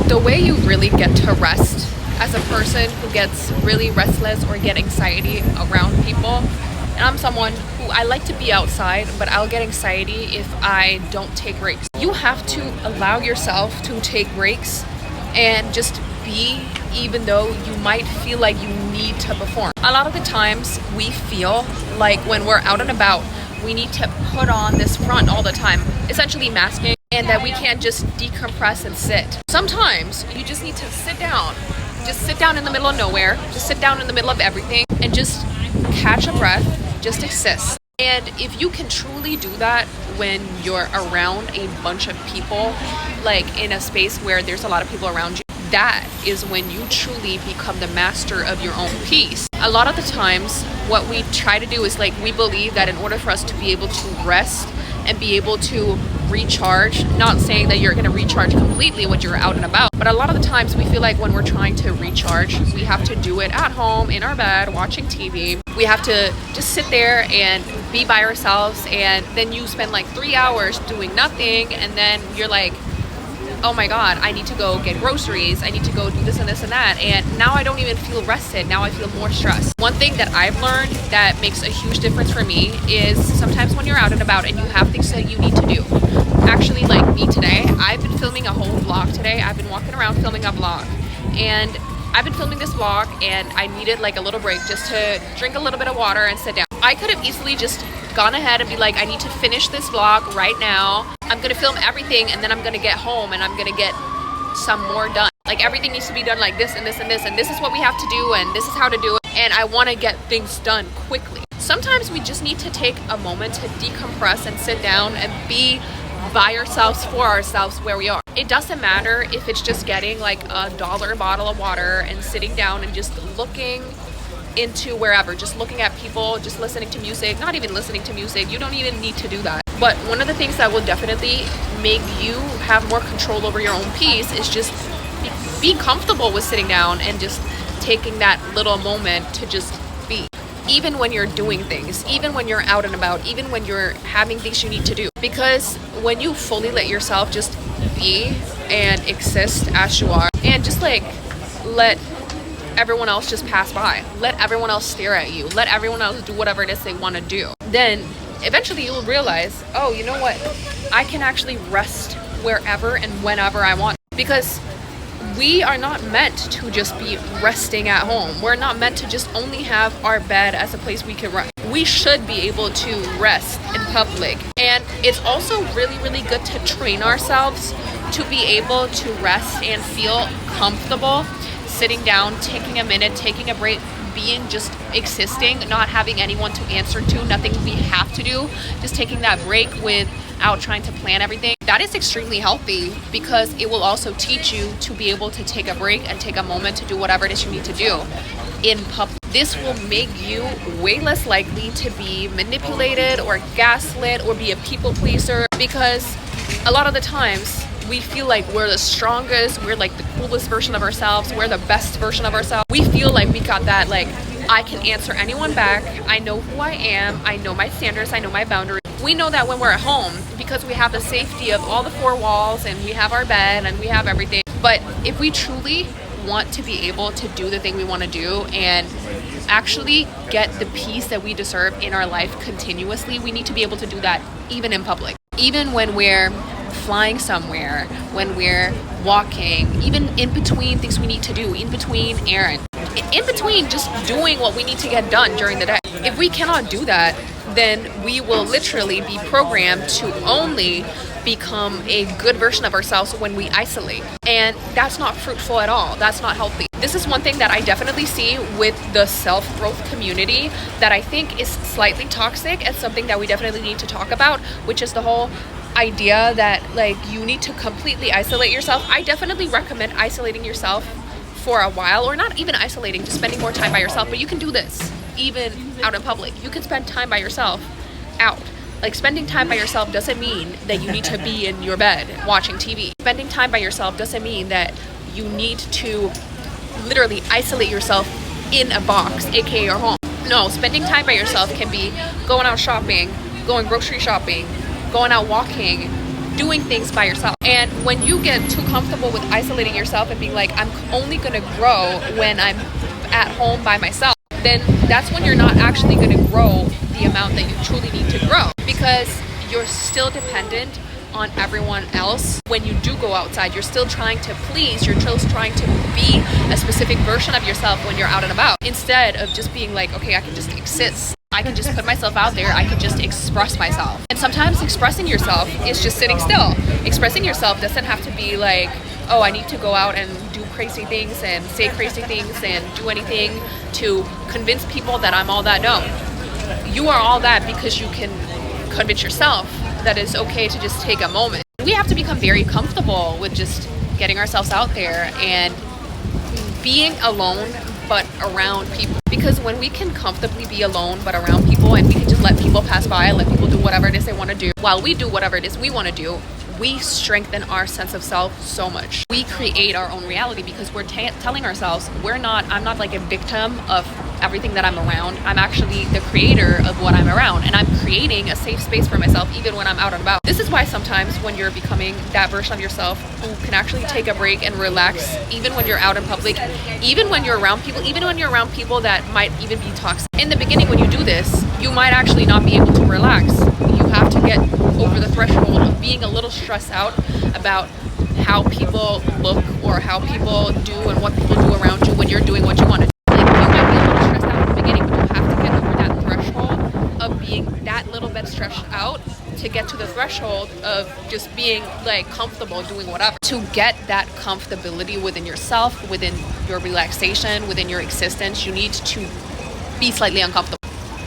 The way you really get to rest as a person who gets really restless or get anxiety around people, and I'm someone who I like to be outside, but I'll get anxiety if I don't take breaks. You have to allow yourself to take breaks and just be, even though you might feel like you need to perform. A lot of the times we feel like when we're out and about, we need to put on this front all the time, essentially masking, and that we can't just decompress and sit. Sometimes you just need to sit down. Just sit down in the middle of nowhere, just sit down in the middle of everything and just catch a breath, just exist. And if you can truly do that when you're around a bunch of people, like in a space where there's a lot of people around you, that is when you truly become the master of your own peace. A lot of the times, what we try to do is like, we believe that in order for us to be able to rest and be able to recharge, not saying that you're going to recharge completely when you're out and about, but a lot of the times we feel like when we're trying to recharge, we have to do it at home, in our bed, watching TV. We have to just sit there and be by ourselves, and then you spend like 3 hours doing nothing, and then you're like, oh my God, I need to go get groceries. I need to go do this and this and that. And now I don't even feel rested. Now I feel more stressed. One thing that I've learned that makes a huge difference for me is sometimes when you're out and about and you have things that you need to do. Actually, like me today, I've been filming a whole vlog today. I've been walking around filming a vlog. And I've been filming this vlog and I needed like a little break just to drink a little bit of water and sit down. I could have easily just gone ahead and be like, I need to finish this vlog right now. I'm gonna film everything and then I'm gonna get home and I'm gonna get some more done. Like everything needs to be done like this and this and this, and this is what we have to do and this is how to do it. And I wanna get things done quickly. Sometimes we just need to take a moment to decompress and sit down and be by ourselves, for ourselves, where we are. It doesn't matter if it's just getting like $1 bottle of water and sitting down and just looking into wherever, just looking at people, just listening to music, not even listening to music. You don't even need to do that. But one of the things that will definitely make you have more control over your own peace is just be comfortable with sitting down and just taking that little moment to just be. Even when you're doing things, even when you're out and about, even when you're having things you need to do. Because when you fully let yourself just be and exist as you are, and just like let everyone else just pass by, let everyone else stare at you, let everyone else do whatever it is they want to do, then eventually you'll realize, oh, you know what? I can actually rest wherever and whenever I want. Because we are not meant to just be resting at home. We're not meant to just only have our bed as a place we can rest. We should be able to rest in public. And it's also really, really good to train ourselves to be able to rest and feel comfortable sitting down, taking a minute, taking a break, being just existing, not having anyone to answer to, nothing we have to do, just taking that break without trying to plan everything. That is extremely healthy because it will also teach you to be able to take a break and take a moment to do whatever it is you need to do in public. This will make you way less likely to be manipulated or gaslit or be a people pleaser, because a lot of the times we feel like we're the strongest, we're like the coolest version of ourselves, we're the best version of ourselves. We feel like we got that, like, I can answer anyone back, I know who I am, I know my standards, I know my boundaries. We know that when we're at home because we have the safety of all the four walls and we have our bed and we have everything. But if we truly want to be able to do the thing we want to do and actually get the peace that we deserve in our life continuously, we need to be able to do that even in public. Even when we're flying somewhere, when we're walking, even in between things we need to do, in between errands, in between just doing what we need to get done during the day. If we cannot do that, then we will literally be programmed to only become a good version of ourselves when we isolate. And that's not fruitful at all. That's not healthy. This is one thing that I definitely see with the self-growth community that I think is slightly toxic and something that we definitely need to talk about, which is the whole idea that like you need to completely isolate yourself. I definitely recommend isolating yourself for a while, or not even isolating, just spending more time by yourself. But you can do this even out in public. You can spend time by yourself out. Like, spending time by yourself doesn't mean that you need to be in your bed watching TV. Spending time by yourself doesn't mean that you need to literally isolate yourself in a box, aka your home. No, spending time by yourself can be going out shopping, going grocery shopping, going out walking, doing things by yourself. And when you get too comfortable with isolating yourself and being like, I'm only gonna grow when I'm at home by myself, then that's when you're not actually gonna grow the amount that you truly need to grow, because you're still dependent on everyone else. When you do go outside, you're still trying to please, you're still trying to be a specific version of yourself when you're out and about, instead of just being like, okay, I can just exist. I can just put myself out there. I can just express myself. And sometimes expressing yourself is just sitting still. Expressing yourself doesn't have to be like, oh, I need to go out and do crazy things and say crazy things and do anything to convince people that I'm all that. No. You are all that because you can convince yourself that it's okay to just take a moment. We have to become very comfortable with just getting ourselves out there and being alone but around people. Because when we can comfortably be alone but around people, and we can just let people pass by, let people do whatever it is they want to do, while we do whatever it is we want to do, we strengthen our sense of self so much. We create our own reality because we're telling ourselves, I'm not like a victim of everything that I'm around. I'm actually the creator of what I'm around, and I'm creating a safe space for myself even when I'm out and about. This is why sometimes when you're becoming that version of yourself who can actually take a break and relax, even when you're out in public, even when you're around people, even when you're around people that might even be toxic. In the beginning, when you do this, you might actually not be able to relax. You have to get over the threshold of being a little stressed out about how people look or how people do and what people do around you when you're doing what you want to do. Like, you might be a little stressed out in the beginning, but you have to get over that threshold of being that little bit stressed out to get to the threshold of just being like comfortable doing whatever. To get that comfortability within yourself, within your relaxation, within your existence, you need to be slightly uncomfortable.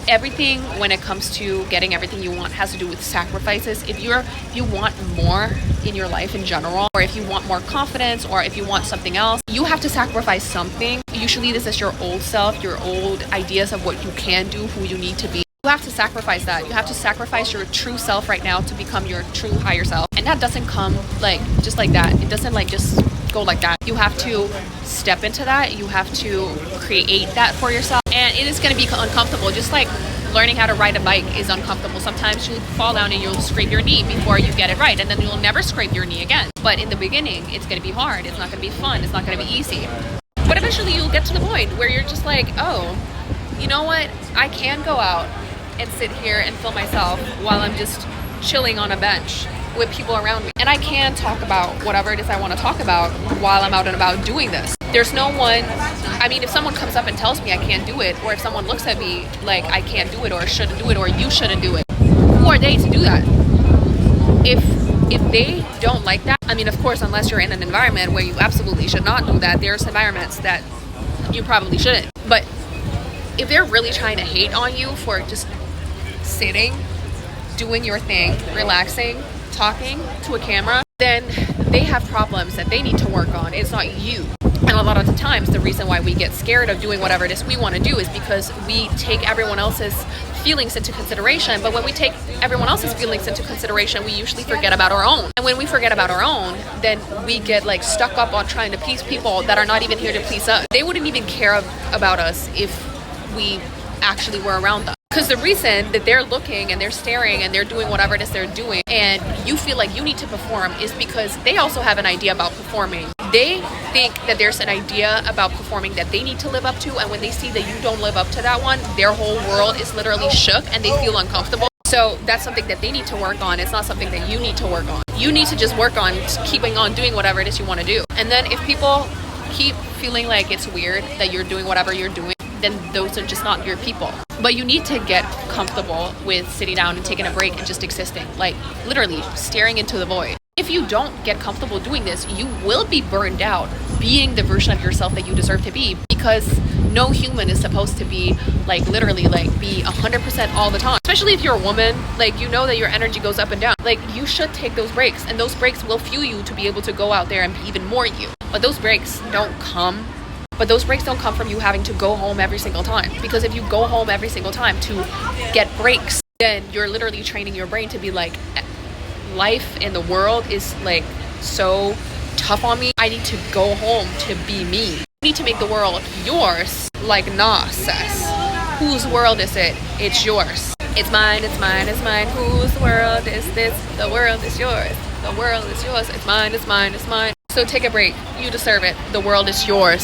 Everything when it comes to getting everything you want has to do with sacrifices. If you want more in your life in general, or if you want more confidence, or if you want something else, you have to sacrifice something. Usually this is your old self, your old ideas of what you can do, who you need to be. You have to sacrifice that. You have to sacrifice your true self right now to become your true higher self. And that doesn't come like just like that. It doesn't like just go like that. You have to step into that. You have to create that for yourself. And it is going to be uncomfortable. Just like learning how to ride a bike is uncomfortable. Sometimes you'll fall down and you'll scrape your knee before you get it right. And then you'll never scrape your knee again. But in the beginning, it's going to be hard. It's not going to be fun. It's not going to be easy. But eventually you'll get to the point where you're just like, oh, you know what? I can go out and sit here and film myself while I'm just chilling on a bench with people around me. And I can talk about whatever it is I want to talk about while I'm out and about doing this. There's no one, I mean, if someone comes up and tells me I can't do it, or if someone looks at me like I can't do it, or shouldn't do it, or you shouldn't do it, who are they to do that? If they don't like that, I mean, of course, unless you're in an environment where you absolutely should not do that, there's environments that you probably shouldn't. But if they're really trying to hate on you for just sitting, doing your thing, relaxing, talking to a camera, then they have problems that they need to work on. It's not you. And a lot of the times, the reason why we get scared of doing whatever it is we want to do is because we take everyone else's feelings into consideration. But when we take everyone else's feelings into consideration, we usually forget about our own. And when we forget about our own, then we get like stuck up on trying to please people that are not even here to please us. They wouldn't even care about us if we actually were around them. Because the reason that they're looking and they're staring and they're doing whatever it is they're doing, and you feel like you need to perform, is because they also have an idea about performing. They think that there's an idea about performing that they need to live up to, and when they see that you don't live up to that one, their whole world is literally shook and they feel uncomfortable. So that's something that they need to work on. It's not something that you need to work on. You need to just work on keeping on doing whatever it is you want to do. And then if people keep feeling like it's weird that you're doing whatever you're doing, then those are just not your people. But you need to get comfortable with sitting down and taking a break and just existing, like literally staring into the void. If you don't get comfortable doing this, you will be burned out being the version of yourself that you deserve to be, because no human is supposed to be like literally like be 100% all the time. Especially if you're a woman, like you know that your energy goes up and down. Like you should take those breaks, and those breaks will fuel you to be able to go out there and be even more you. But those breaks don't come from you having to go home every single time. Because if you go home every single time to get breaks, then you're literally training your brain to be like, life in the world is like so tough on me. I need to go home to be me. You need to make the world yours, like Nas says. Whose world is it? It's yours. It's mine, it's mine, it's mine. Whose world is this? The world is yours. The world is yours. It's mine, it's mine, it's mine. So take a break. You deserve it. The world is yours.